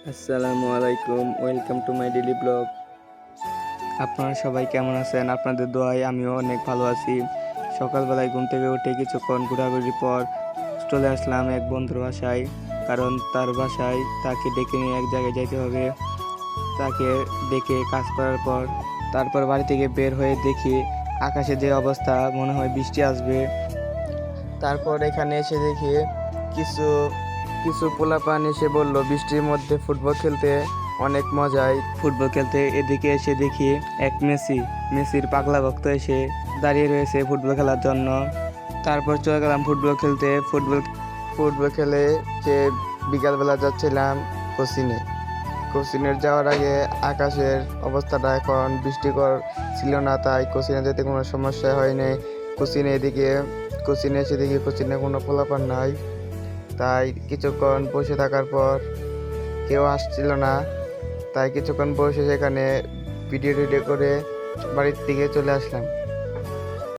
আসসালামু আলাইকুম, welcome to my daily blog. আপনারা সবাই কেমন আছেন? আপনাদের দোয়ায় আমিও অনেক ভালো আছি। সকালবেলায় ঘুম থেকে উঠে কিছুক্ষণ ঘোরাঘুরির পর চলে আসলাম এক বন্ধুর বাসায়, কারণ তার বাসায় তাকে ডেকে নিয়ে এক জায়গায় যেতে হবে। তাকে ডেকে কাজ করার পর তারপর বাড়ি থেকে বের হয়ে দেখি আকাশে যে অবস্থা, মনে হয় বৃষ্টি আসবে। তারপর এখানে এসে দেখি কিছু কিছু পোলাপান এসে বলল বৃষ্টির মধ্যে ফুটবল খেলতে অনেক মজায় ফুটবল খেলতে। এদিকে এসে দেখি এক মেসির পাগলা ভক্ত এসে দাঁড়িয়ে রয়েছে ফুটবল খেলার জন্য। তারপর চলে গেলাম ফুটবল খেলতে। ফুটবল খেলে যে বিকালবেলা যাচ্ছিলাম কোচিনের যাওয়ার আগে আকাশের অবস্থাটা এখন বৃষ্টিকর ছিল না, তাই কোচিনে যেতে কোনো সমস্যা হয়নি। কোচিনে এসে দেখি কোচিনে কোনো পোলাপান নাই, তাই কিছুক্ষণ বসে থাকার পর কেউ আসছিল না, তাই কিছুক্ষণ বসে সেখানে ভিডিও করে বাড়ির দিকে চলে আসলাম।